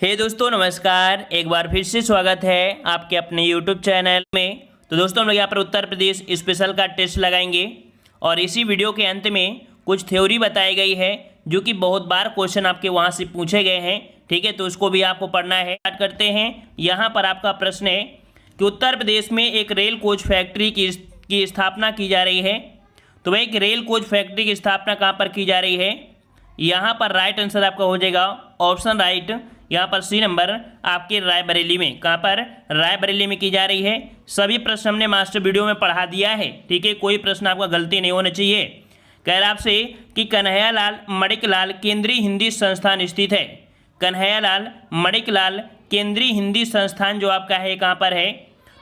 हे दोस्तों नमस्कार, एक बार फिर से स्वागत है आपके अपने YouTube चैनल में। तो दोस्तों हम लोग यहाँ पर उत्तर प्रदेश स्पेशल का टेस्ट लगाएंगे और इसी वीडियो के अंत में कुछ थ्योरी बताई गई है जो कि बहुत बार क्वेश्चन आपके वहाँ से पूछे गए हैं। ठीक है, तो उसको भी आपको पढ़ना है। स्टार्ट करते हैं। यहाँ पर आपका प्रश्न है कि उत्तर प्रदेश में एक रेल कोच फैक्ट्री की स्थापना की जा रही है। तो भाई एक रेल कोच फैक्ट्री की स्थापना कहाँ पर की जा रही है? यहाँ पर राइट आंसर आपका हो जाएगा ऑप्शन राइट, यहाँ पर सी नंबर आपके रायबरेली में। कहाँ पर? रायबरेली में की जा रही है। सभी प्रश्न हमने मास्टर वीडियो में पढ़ा दिया है। ठीक है, कोई प्रश्न आपका गलती नहीं होना चाहिए। कह रहा आपसे कि कन्हैयालाल मणिकलाल केंद्रीय हिंदी संस्थान स्थित है। कन्हैयालाल मणिकलाल केंद्रीय हिंदी संस्थान जो आपका है कहाँ पर है?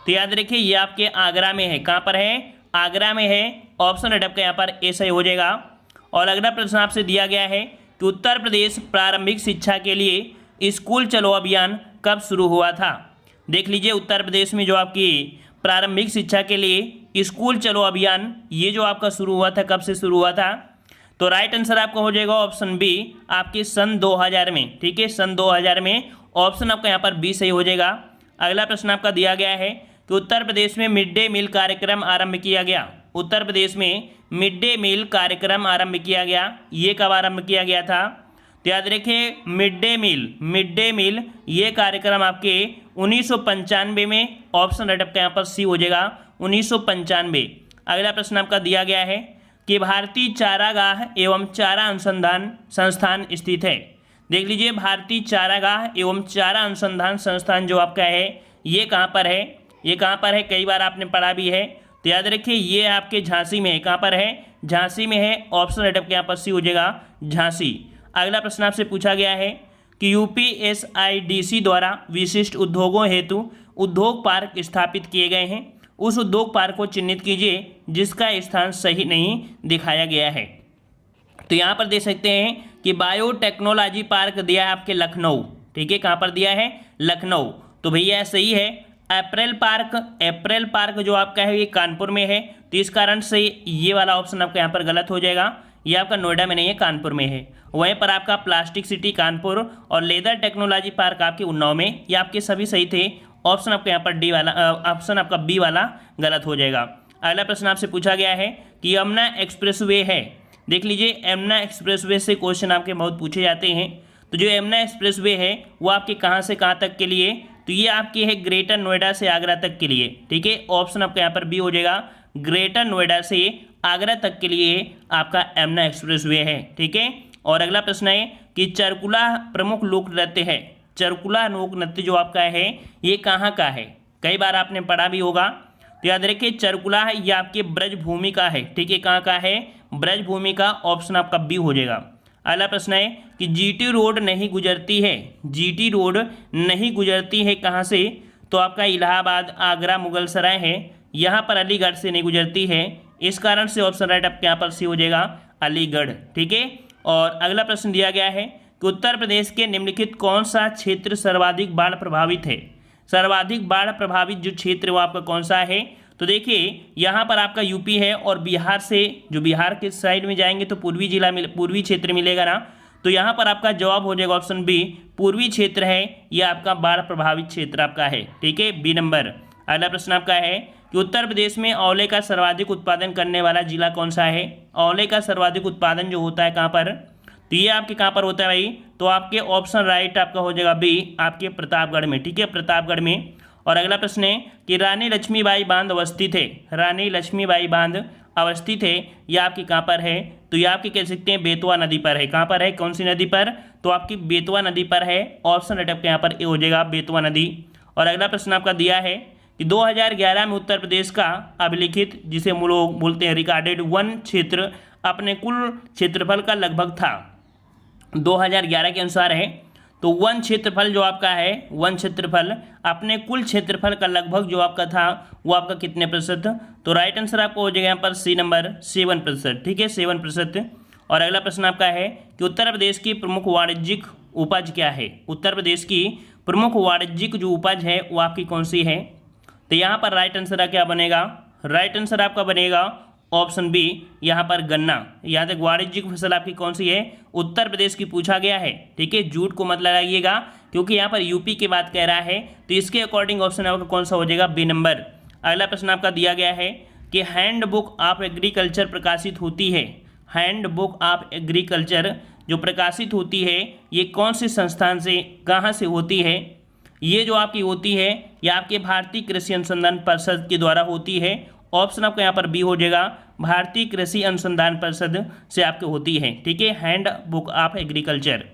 तो याद रखिए ये आपके आगरा में है। कहाँ पर है? आगरा में है। ऑप्शन राइट आपका यहाँ पर ए सही हो जाएगा। और अगला प्रश्न आपसे दिया गया है कि उत्तर प्रदेश प्रारंभिक शिक्षा के लिए स्कूल चलो अभियान कब शुरू हुआ था? देख लीजिए, उत्तर प्रदेश में जो आपकी प्रारंभिक शिक्षा के लिए स्कूल चलो अभियान ये जो आपका शुरू हुआ था, कब से शुरू हुआ था? तो राइट आंसर आपका हो जाएगा ऑप्शन बी, आपके सन 2000 में। ठीक है, सन 2000 में। ऑप्शन आपका यहाँ पर बी सही हो जाएगा। अगला प्रश्न आपका दिया गया है कि उत्तर प्रदेश में मिड डे मील कार्यक्रम आरंभ किया गया। उत्तर प्रदेश में मिड डे मील कार्यक्रम आरंभ किया गया, ये कब आरंभ किया गया था? तो याद रखिए मिड डे मील ये कार्यक्रम आपके 1995 में। ऑप्शन राइट आपका यहाँ पर सी हो जाएगा 1995। अगला प्रश्न आपका दिया गया है कि भारतीय चारागाह एवं चारा अनुसंधान संस्थान स्थित है। देख लीजिए, भारतीय चारागाह एवं चारा अनुसंधान संस्थान जो आपका है ये कहाँ पर है? ये कहाँ पर है? कई बार आपने पढ़ा भी है। तो याद रखिए ये आपके झांसी में है। कहाँ पर है? झांसी में है। ऑप्शन राइट आपके यहाँ पर सी हो जाएगा झांसी। अगला प्रश्न आपसे पूछा गया है कि यूपीएसआईडीसी द्वारा विशिष्ट उद्योगों हेतु उद्योग पार्क स्थापित किए गए हैं। उस उद्योग पार्क को चिन्हित कीजिए जिसका स्थान सही नहीं दिखाया गया है। तो यहाँ पर देख सकते हैं कि बायोटेक्नोलॉजी पार्क दिया है आपके लखनऊ। ठीक है, कहाँ पर दिया है? लखनऊ। तो भैया सही है। अप्रैल पार्क जो आपका है ये कानपुर में है। तो इस कारण से ये वाला ऑप्शन आपका यहाँ पर गलत हो जाएगा। ये आपका नोएडा में नहीं है, कानपुर में है। वहीं पर आपका प्लास्टिक सिटी कानपुर और लेदर टेक्नोलॉजी पार्क आपके उन्नाव में। ये आपके सभी सही थे। ऑप्शन आपका यहाँ पर डी वाला, ऑप्शन आपका बी वाला गलत हो जाएगा। अगला प्रश्न आपसे पूछा गया है कि यमुना एक्सप्रेसवे है। देख लीजिए, यमुना एक्सप्रेसवे से क्वेश्चन आपके बहुत पूछे जाते हैं। तो जो यमुना एक्सप्रेसवे है वो आपके कहाँ से कहाँ तक के लिए? तो ये आपकी है ग्रेटर नोएडा से आगरा तक के लिए। ठीक है, ऑप्शन आपका यहाँ पर बी हो जाएगा। ग्रेटर नोएडा से आगरा तक के लिए आपका यमुना एक्सप्रेसवे है। ठीक है, और अगला प्रश्न है कि चरकुला प्रमुख लोक नृत्य है। चरकुला लोक नृत्य जो आपका है ये कहाँ का है? कई बार आपने पढ़ा भी होगा। तो याद रखिए चरकुला है ये आपके ब्रजभूमि का है। ठीक है, कहाँ का है? ब्रजभूमि का। ऑप्शन आपका बी हो जाएगा। अगला प्रश्न है कि जीटी रोड नहीं गुजरती है। जीटी रोड नहीं गुजरती है कहाँ से? तो आपका इलाहाबाद, आगरा, मुगलसराय है। यहाँ पर अलीगढ़ से नहीं गुजरती है। इस कारण से ऑप्शन राइट आपके यहाँ पर सी हो जाएगा अलीगढ़। ठीक है, और अगला प्रश्न दिया गया है कि उत्तर प्रदेश के निम्नलिखित कौन सा क्षेत्र सर्वाधिक बाढ़ प्रभावित है? सर्वाधिक बाढ़ प्रभावित जो क्षेत्र वो आपका कौन सा है? तो देखिए यहाँ पर आपका यूपी है और बिहार से, जो बिहार के साइड में जाएंगे तो पूर्वी क्षेत्र मिलेगा ना। तो यहाँ पर आपका जवाब हो जाएगा ऑप्शन बी, पूर्वी क्षेत्र है यह आपका बाढ़ प्रभावित क्षेत्र आपका है। ठीक है, बी नंबर। अगला प्रश्न आपका है कि उत्तर प्रदेश में आंवले का सर्वाधिक उत्पादन करने वाला जिला कौन सा है? आंवले का सर्वाधिक उत्पादन जो होता है कहाँ पर? तो ये आपके कहाँ पर होता है भाई? तो आपके ऑप्शन राइट आपका हो जाएगा बी, आपके प्रतापगढ़ में। ठीक है, प्रतापगढ़ में। और अगला प्रश्न है कि रानी लक्ष्मीबाई बांध अवस्थित है। रानी लक्ष्मीबाई बांध अवस्थित है यह आपकी कहाँ पर है? तो ये आपकी कह सकते हैं बेतवा नदी पर है। कहाँ पर है? कौन सी नदी पर? तो आपकी बेतवा नदी पर है। ऑप्शन राइट आपके यहाँ पर ए हो जाएगा बेतवा नदी। और अगला प्रश्न आपका दिया है कि 2011 में उत्तर प्रदेश का अभिलिखित, जिसे हम लोग बोलते हैं रिकॉर्डेड वन क्षेत्र, अपने कुल क्षेत्रफल का लगभग था। 2011 के अनुसार है। तो वन क्षेत्रफल जो आपका है, वन क्षेत्रफल अपने कुल क्षेत्रफल का लगभग जो आपका था वो आपका कितने प्रतिशत? तो राइट आंसर आपको हो जाएगा यहाँ पर सी नंबर 7%। ठीक है, 7%। और अगला प्रश्न आपका है कि उत्तर प्रदेश की प्रमुख वाणिज्यिक उपज क्या है? उत्तर प्रदेश की प्रमुख वाणिज्यिक जो उपज है वो आपकी कौन सी है? तो यहाँ पर राइट आंसर क्या बनेगा? राइट आंसर आपका बनेगा ऑप्शन बी यहाँ पर गन्ना। यहाँ तक वाणिज्यिक फसल आपकी कौन सी है, उत्तर प्रदेश की पूछा गया है। ठीक है, झूठ को मत लगाइएगा क्योंकि यहाँ पर यूपी की बात कह रहा है, तो इसके अकॉर्डिंग ऑप्शन आपका कौन सा हो जाएगा, बी नंबर। अगला प्रश्न आपका दिया गया है कि हैंडबुक ऑफ एग्रीकल्चर प्रकाशित होती है। हैंडबुक ऑफ एग्रीकल्चर जो प्रकाशित होती है ये कौन से संस्थान से, कहाँ से होती है? ये जो आपकी होती है ये आपके भारतीय कृषि अनुसंधान परिषद के द्वारा होती है। ऑप्शन आपका यहाँ पर बी हो जाएगा, भारतीय कृषि अनुसंधान परिषद से आपकी होती है। ठीक है, हैंड बुक ऑफ एग्रीकल्चर।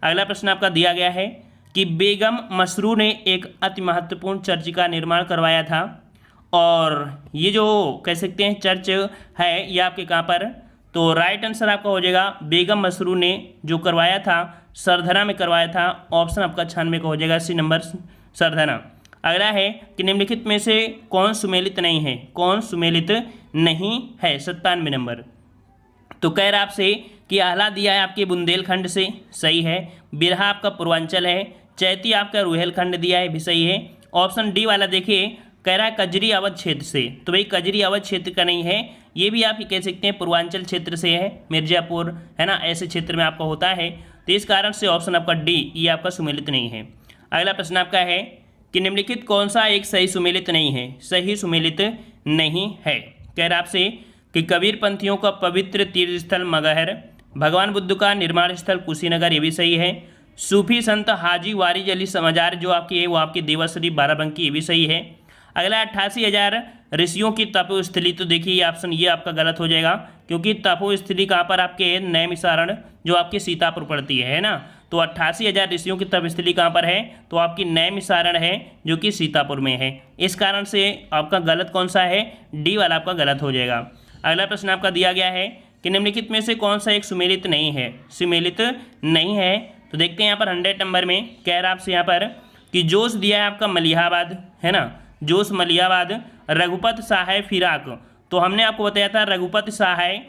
अगला प्रश्न आपका दिया गया है कि बेगम मसरू ने एक अति महत्वपूर्ण चर्च का निर्माण करवाया था, और ये जो कह सकते हैं चर्च है ये आपके कहाँ पर, तो राइट आंसर आपका हो जाएगा बेगम मसरू ने जो करवाया था सरधना में करवाया था। ऑप्शन आपका 96 का हो जाएगा, सी नंबर सरधना। अगला है कि निम्नलिखित में से कौन सुमेलित नहीं है, कौन सुमेलित नहीं है, 97 नंबर। तो कह रहा आपसे कि आह्ला दिया है आपके बुंदेलखंड से, सही है। बिरहा आपका पूर्वांचल है। चैती आपका रुहेलखंड दिया है, भी सही है। ऑप्शन डी वाला देखिए कह रहा है कजरी अवध क्षेत्र से, तो भाई कजरी अवध क्षेत्र का नहीं है, ये भी आप कह सकते हैं पूर्वांचल क्षेत्र से है, मिर्जापुर है ना, ऐसे क्षेत्र में आपका होता है। तो इस कारण से ऑप्शन आपका डी ये आपका सुमेलित नहीं है। अगला प्रश्न आपका है कि निम्नलिखित कौन सा एक सही सुमेलित नहीं है, सही सुमेलित नहीं है। कह रहा आपसे कि कबीर पंथियों का पवित्र तीर्थ स्थल मगहर, भगवान बुद्ध का निर्माण स्थल कुशीनगर, ये भी सही है। सूफी संत हाजी वारिज अली मजार जो आपकी है वो आपकी देवाश्री बाराबंकी, ये भी सही है। अगला 88,000 ऋषियों की तपोस्थली, तो देखिए ये ऑप्शन ये आपका गलत हो जाएगा क्योंकि तपोस्थली कहाँ पर आपके नैमिसारण जो आपके सीतापुर पड़ती है ना, तो 88,000 ऋषियों की तपस्थली कहाँ पर है, तो आपकी नैमिसारण है जो कि सीतापुर में है। इस कारण से आपका गलत कौन सा है, डी वाला आपका गलत हो जाएगा। अगला प्रश्न आपका दिया गया है कि निम्नलिखित में से कौन सा एक सुमेलित नहीं है, सुमेलित नहीं है। तो देखते हैं यहाँ पर 100 नंबर में कह रहा आपसे यहाँ पर कि जोश दिया है आपका मलिहाबाद, है ना, जोश मलिहाबाद। रघुपत सहाय फिराक, तो हमने आपको बताया था रघुपत सहाय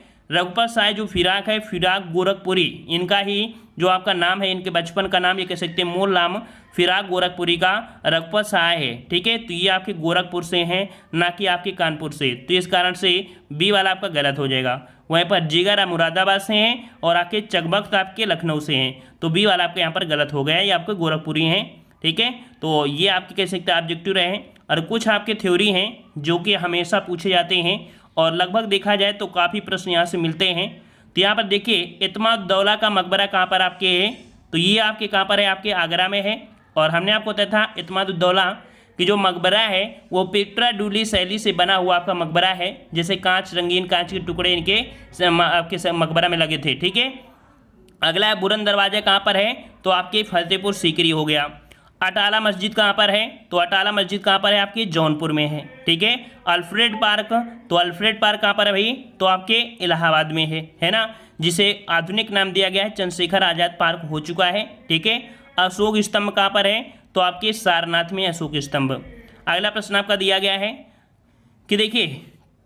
जो फिराक है, फिराक गोरखपुरी, इनका ही जो आपका नाम है, इनके बचपन का नाम ये कह सकते हैं, मूल नाम फिराक गोरखपुरी का रघुपत सहाय है। ठीक है, तो ये आपके गोरखपुर से हैं, ना कि आपके कानपुर से, तो इस कारण से बी वाला आपका गलत हो जाएगा। वहीं पर जिगर मुरादाबाद से हैं और आपके चकबख्त आपके लखनऊ से हैं, तो बी वाला आपके यहाँ पर गलत हो गया, ये आपके गोरखपुरी हैं। ठीक है, तो ये आपके कह सकते हैं ऑब्जेक्टिव रहे। और कुछ आपके थ्योरी हैं जो कि हमेशा पूछे जाते हैं और लगभग देखा जाए तो काफ़ी प्रश्न यहाँ से मिलते हैं। तो यहाँ पर देखिए इत्माद-उद-दौला का मकबरा कहाँ पर आपके है, तो ये आपके कहाँ पर है, आपके आगरा में है। और हमने आपको बताया था इत्माद-उद-दौला कि जो मकबरा है वो पेट्रा डूली शैली से बना हुआ आपका मकबरा है, जैसे कांच, रंगीन कांच के टुकड़े इनके आपके मकबरा में लगे थे। ठीक है, अगला है बुलंद दरवाजा कहाँ पर है, तो आपके फतेहपुर सीकरी हो गया। अटाला मस्जिद कहाँ पर है, तो अटाला मस्जिद कहाँ पर है, आपके जौनपुर में है। ठीक है, अल्फ्रेड पार्क, तो अल्फ्रेड पार्क कहाँ पर है भाई, तो आपके इलाहाबाद में है ना, जिसे आधुनिक नाम दिया गया है चंद्रशेखर आज़ाद पार्क हो चुका है। ठीक है, अशोक स्तंभ कहाँ पर है, तो आपके सारनाथ में अशोक स्तंभ। अगला प्रश्न आपका दिया गया है कि देखिए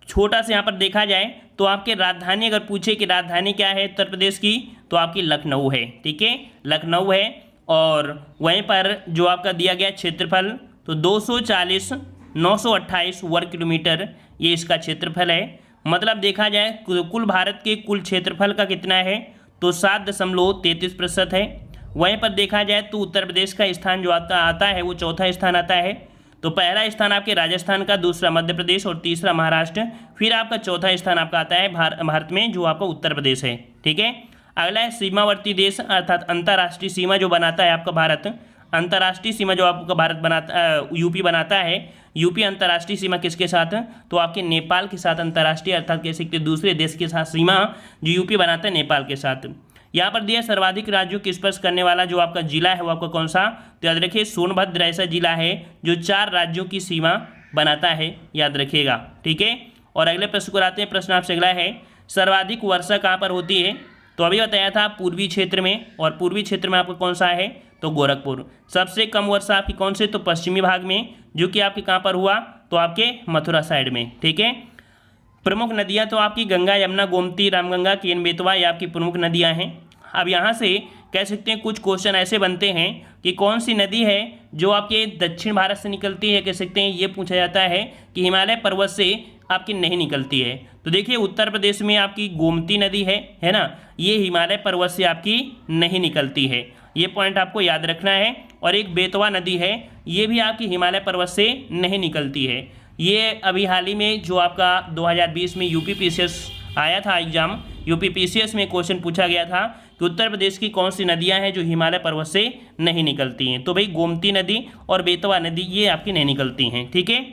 छोटा से यहाँ पर देखा जाए तो आपके राजधानी अगर पूछे कि राजधानी क्या है उत्तर प्रदेश की, तो आपकी लखनऊ है। ठीक है, लखनऊ है। और वहीं पर जो आपका दिया गया क्षेत्रफल, तो 240,928 वर्ग किलोमीटर ये इसका क्षेत्रफल है। मतलब देखा जाए कुल भारत के कुल क्षेत्रफल का कितना है, तो 7.33% है। वहीं पर देखा जाए तो उत्तर प्रदेश का स्थान जो आता है वो चौथा स्थान आता है। तो पहला स्थान आपके राजस्थान का, दूसरा मध्य प्रदेश और तीसरा महाराष्ट्र, फिर आपका चौथा स्थान आपका आता है भारत में जो आपका उत्तर प्रदेश है। ठीक है, अगला है सीमावर्ती देश अर्थात अंतर्राष्ट्रीय सीमा जो बनाता है आपका भारत, अंतर्राष्ट्रीय सीमा जो आपका भारत बनाता यूपी बनाता है, यूपी अंतर्राष्ट्रीय सीमा किसके साथ, तो आपके नेपाल के साथ अंतर्राष्ट्रीय अर्थात कह सकते दूसरे देश के साथ सीमा जो यूपी बनाता है नेपाल के साथ। यहाँ पर दिया सर्वाधिक राज्यों को स्पर्श करने वाला जो आपका जिला है वो आपका कौन सा, तो याद रखिए सोनभद्र ऐसा जिला है जो 4 राज्यों की सीमा बनाता है, याद रखिएगा। ठीक है, और अगले प्रश्न को आते हैं। प्रश्न आपसे अगला है सर्वाधिक वर्षा कहाँ पर होती है, तो अभी बताया था पूर्वी क्षेत्र में, और पूर्वी क्षेत्र में आपका कौन सा है, तो गोरखपुर। सबसे कम वर्षा आपकी कौन से, तो पश्चिमी भाग में, जो कि आपके कहाँ पर हुआ, तो आपके मथुरा साइड में। ठीक है, प्रमुख नदियाँ तो आपकी गंगा, यमुना, गोमती, रामगंगा, केन बेतवा, ये आपकी प्रमुख नदियाँ हैं। अब यहाँ से कह सकते हैं कुछ क्वेश्चन ऐसे बनते हैं कि कौन सी नदी है जो आपके दक्षिण भारत से निकलती है, कह सकते हैं ये पूछा जाता है कि हिमालय पर्वत से आपकी नहीं निकलती है। तो देखिए उत्तर प्रदेश में आपकी गोमती नदी है ना, ये हिमालय पर्वत से आपकी नहीं निकलती है, ये पॉइंट आपको याद रखना है। और एक बेतवा नदी है, ये भी आपकी हिमालय पर्वत से नहीं निकलती है। ये अभी हाल ही में जो आपका 2020 में यूपीपीसीएस आया था एग्जाम, यूपीपीसीएस में क्वेश्चन पूछा गया था कि उत्तर प्रदेश की कौन सी नदियां हैं जो हिमालय पर्वत से नहीं निकलती हैं। तो भाई गोमती नदी और बेतवा नदी ये आपकी नहीं निकलती हैं, ठीक है।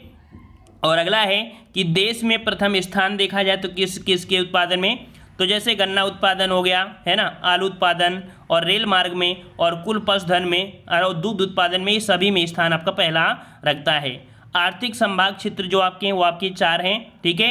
और अगला है कि देश में प्रथम स्थान देखा जाए तो किस के उत्पादन में, तो जैसे गन्ना उत्पादन हो गया है ना, आलू उत्पादन और रेल मार्ग में और कुल पशुधन में और दुग्ध उत्पादन में, ये सभी में स्थान आपका पहला रखता है। आर्थिक संभाग क्षेत्र जो आपके हैं वो आपके 4 हैं, ठीक है।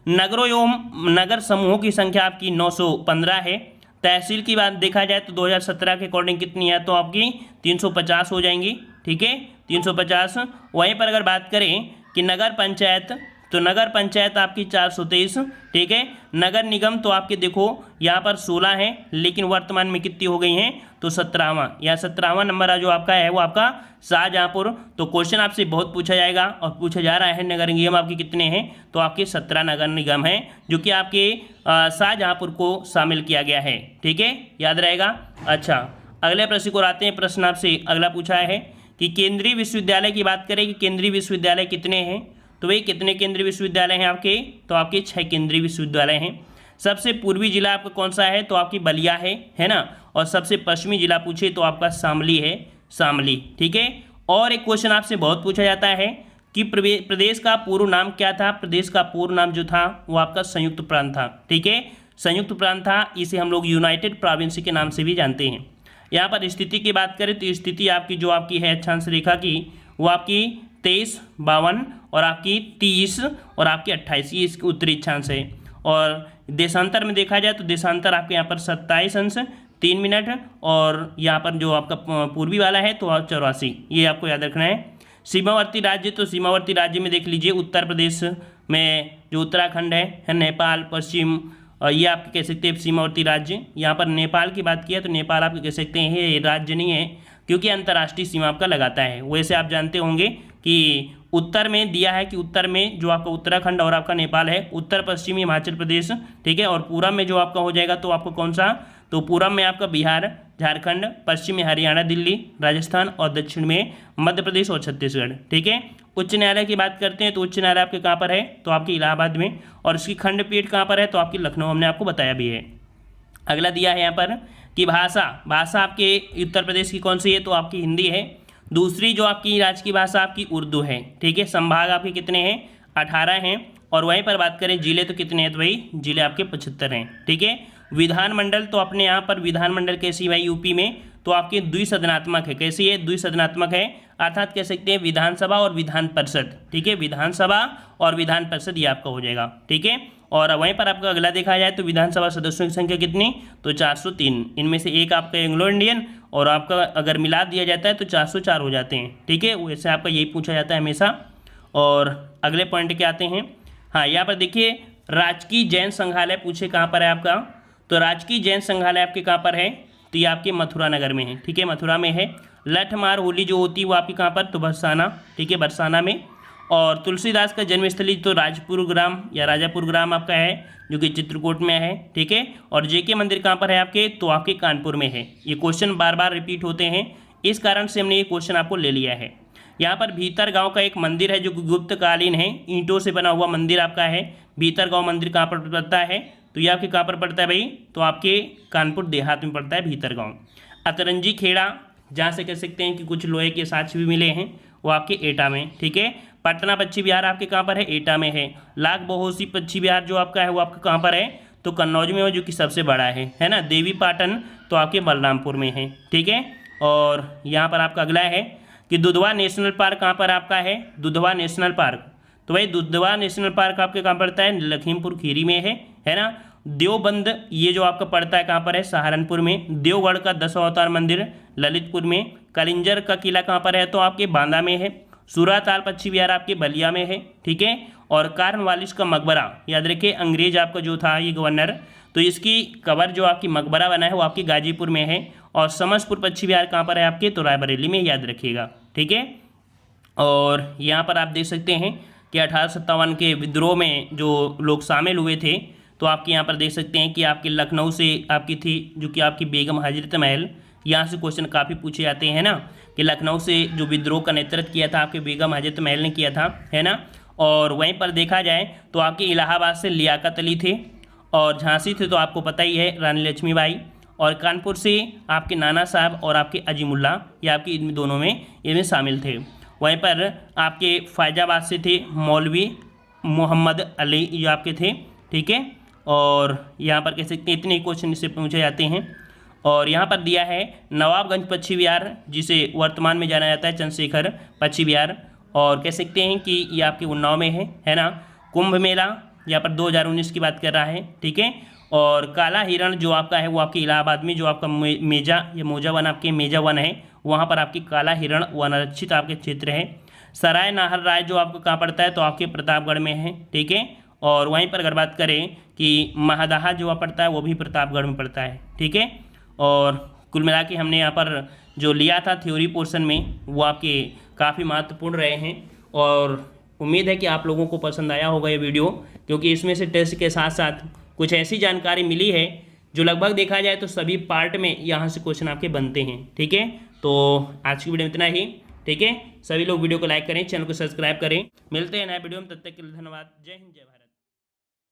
नगरों एवं नगर समूहों की संख्या आपकी 915 है। तहसील की बात देखा जाए तो 2017 के अकॉर्डिंग कितनी है, तो आपकी 350 हो जाएंगी, ठीक है, 350। वहीं पर अगर बात करें कि नगर पंचायत, तो नगर पंचायत आपकी 423, ठीक है। नगर निगम तो आपके देखो यहाँ पर 16 हैं, लेकिन वर्तमान में कितनी हो गई हैं, तो 17वां या 17वां नंबर जो आपका है वो आपका शाहजहाँपुर। तो क्वेश्चन आपसे बहुत पूछा जाएगा और पूछा जा रहा है, नगर निगम आपके कितने हैं, तो आपके 17 नगर निगम हैं जो कि आपके शाहजहाँपुर को शामिल किया गया है, ठीक है, याद रहेगा। अच्छा, अगले प्रश्न को आते हैं। प्रश्न आपसे अगला पूछा है कि केंद्रीय विश्वविद्यालय की बात करें कि केंद्रीय विश्वविद्यालय कितने हैं, तो भाई कितने केंद्रीय विश्वविद्यालय हैं आपके, तो आपके 6 केंद्रीय विश्वविद्यालय हैं। सबसे पूर्वी जिला आपका कौन सा है, तो आपकी बलिया है ना। और सबसे पश्चिमी जिला पूछे तो आपका शामली है, शामली, ठीक है। और एक क्वेश्चन आपसे बहुत पूछा जाता है कि प्रदेश का पूर्व नाम क्या था। प्रदेश का पूर्व नाम जो था वो आपका संयुक्त प्रांत था, ठीक है, संयुक्त प्रांत था। इसे हम लोग यूनाइटेड प्रोविंस के नाम से भी जानते हैं। यहाँ पर स्थिति की बात करें तो स्थिति आपकी जो आपकी है अक्षांश रेखा की, वो आपकी 23, 52 और आपकी 30 और आपकी 28, ये इसकी उत्तरी अक्षांश है। और देशांतर में देखा जाए तो देशांतर आपके यहाँ पर 27 अंश 3 मिनट, और यहाँ पर जो आपका पूर्वी वाला है तो 84, ये आपको याद रखना है। सीमावर्ती राज्य, तो सीमावर्ती राज्य में देख लीजिए उत्तर प्रदेश में जो उत्तराखंड है नेपाल, पश्चिम, ये आपके कह सकते हैं सीमावर्ती राज्य। यहाँ पर नेपाल की बात किया तो नेपाल आपके कह सकते हैं ये राज्य नहीं है, क्योंकि अंतर्राष्ट्रीय सीमा आपका लगाता है। वैसे आप जानते होंगे कि उत्तर में दिया है कि उत्तर में जो आपका उत्तराखंड और आपका नेपाल है, उत्तर पश्चिमी हिमाचल प्रदेश, ठीक है, और पूरब में जो आपका हो जाएगा तो आपको कौन सा, तो पूरब में आपका बिहार, झारखंड, पश्चिम में हरियाणा, दिल्ली, राजस्थान और दक्षिण में मध्य प्रदेश और छत्तीसगढ़, ठीक है। उच्च न्यायालय की बात करते हैं तो उच्च न्यायालय आपके कहाँ पर है, तो आपके इलाहाबाद में, और इसकी खंडपीठ कहाँ पर है, तो आपकी लखनऊ, हमने आपको बताया भी है। अगला दिया है यहाँ पर कि भाषा आपके उत्तर प्रदेश की कौन सी है, तो आपकी हिंदी है। दूसरी जो आपकी राज्य की भाषा आपकी उर्दू है, ठीक है। संभाग आपके कितने हैं, 18 हैं। और वहीं पर बात करें जिले तो कितने हैं, तो भाई जिले आपके 75 हैं, ठीक है। विधानमंडल तो अपने यहाँ पर विधानमंडल कैसी भाई यूपी में, तो आपके द्विसदनात्मक है, कैसी है, द्विसदनात्मक है, अर्थात कह सकते हैं विधानसभा और विधान परिषद, ठीक है, विधानसभा और विधान परिषद ये आपका हो जाएगा, ठीक है। और वहीं पर आपका अगला देखा जाए तो विधानसभा सदस्यों की संख्या कितनी, तो 403, इनमें से एक आपका एंग्लो इंडियन और आपका अगर मिला दिया जाता है तो 404 हो जाते हैं, ठीक है। वैसे आपका यही पूछा जाता है हमेशा। और अगले पॉइंट के आते हैं। हाँ, यहाँ पर देखिए राजकीय जैन संग्रहालय पूछे कहाँ पर है आपका, तो राजकीय जैन संग्रहालय आपके कहाँ पर है, तो ये आपके मथुरा नगर में है, ठीक है, मथुरा में है। लठमार होली जो होती है वो आपकी कहाँ पर, तो बरसाना, ठीक है, बरसाना में। और तुलसीदास का जन्मस्थली तो राजपुर ग्राम या राजापुर ग्राम आपका है जो कि चित्रकूट में है, ठीक है। और जेके मंदिर कहाँ पर है आपके, तो आपके कानपुर में है। ये क्वेश्चन बार बार रिपीट होते हैं, इस कारण से हमने ये क्वेश्चन आपको ले लिया है। यहाँ पर भीतर गांव का एक मंदिर है जो गुप्तकालीन है, ईंटों से बना हुआ मंदिर आपका है। भीतर गांव मंदिर कहाँ पर पड़ता है, तो ये आपके कहाँ पर पड़ता है भाई, तो आपके कानपुर देहात में पड़ता है भीतर गाँव। अतरंजी खेड़ा, जहाँ से कह सकते हैं कि कुछ लोहे के साक्ष्य भी मिले हैं, वो आपके एटा में, ठीक है। पटना पश्चिम बिहार आपके कहाँ पर है, एटा में है। लाख बहोसी पश्चिम बिहार जो आपका है वो आपका कहाँ पर है, तो कन्नौज में, जो कि सबसे बड़ा है ना। देवी पाटन तो आपके बलरामपुर में है, ठीक है। और यहाँ पर आपका अगला है कि दुधवा नेशनल पार्क कहाँ पर आपका है, दुधवा नेशनल पार्क, तो भाई दुधवा नेशनल पार्क आपके कहाँ पड़ता है, लखीमपुर खीरी में है ना। देवबंद ये जो आपका पड़ता है कहाँ पर है, सहारनपुर में। देवगढ़ का 10 अवतार मंदिर ललितपुर में। कलिंजर का किला कहाँ पर है, तो आपके बांदा में है। सूराताल पश्चिम बिहार आपके बलिया में है, ठीक है। और कार्नवालिस का मकबरा, याद रखिए अंग्रेज आपका जो था ये गवर्नर, तो इसकी कबर जो आपकी मकबरा बना है वो आपके गाजीपुर में है। और समसपुर पश्चिम बिहार कहाँ पर है आपके, तो रायबरेली में, याद रखिएगा, ठीक है। और यहाँ पर आप देख सकते हैं कि 1857 के विद्रोह में जो लोग शामिल हुए थे। तो आपके यहाँ पर देख सकते हैं कि आपके लखनऊ से आपकी थी, जो कि आपकी बेगम हजरत महल। यहाँ से क्वेश्चन काफ़ी पूछे जाते हैं ना, कि लखनऊ से जो विद्रोह का नेतृत्व किया था आपके बेगम हजरत महल ने किया था, है ना। और वहीं पर देखा जाए तो आपके इलाहाबाद से लियाकत अली थे, और झांसी थे तो आपको पता ही है रानी लक्ष्मीबाई, और कानपुर से आपके नाना साहब और आपके अजीमुल्ला, ये आपके इन दोनों में इनमें शामिल थे। वहीं पर आपके फैजाबाद से थे मौलवी मोहम्मद अली, ये आपके थे, ठीक है। और यहाँ पर कह सकते हैं इतने क्वेश्चन इससे पूछे जाते हैं। और यहाँ पर दिया है नवाबगंज पक्षी विहार, जिसे वर्तमान में जाना जाता है चंद्रशेखर पक्षी विहार, और कह सकते हैं कि ये आपके उन्नाव में है ना। कुंभ मेला यहाँ पर 2019 की बात कर रहा है, ठीक है। और काला हिरण जो आपका है वो आपके इलाहाबाद में, जो आपका मेजा या मौजा वन, आपके मेजा वन है, वहाँ पर आपकी काला हिरण वनारक्षित आपके क्षेत्र है। सराय नाहर राय जो आपको कहाँ पड़ता है, तो आपके प्रतापगढ़ में है, ठीक है। और वहीं पर अगर बात करें कि महादाहा जो पड़ता है वो भी प्रतापगढ़ में पड़ता है, ठीक है। और कुल मिला के हमने यहाँ पर जो लिया था थ्योरी पोर्शन में, वो आपके काफ़ी महत्वपूर्ण रहे हैं। और उम्मीद है कि आप लोगों को पसंद आया होगा ये वीडियो, क्योंकि इसमें से टेस्ट के साथ साथ कुछ ऐसी जानकारी मिली है जो लगभग देखा जाए तो सभी पार्ट में यहाँ से क्वेश्चन आपके बनते हैं, ठीक है। तो आज की वीडियो में इतना ही, ठीक है। सभी लोग वीडियो को लाइक करें, चैनल को सब्सक्राइब करें। मिलते हैं नए वीडियो में, तब तक के लिए धन्यवाद। जय हिंद, जय भारत।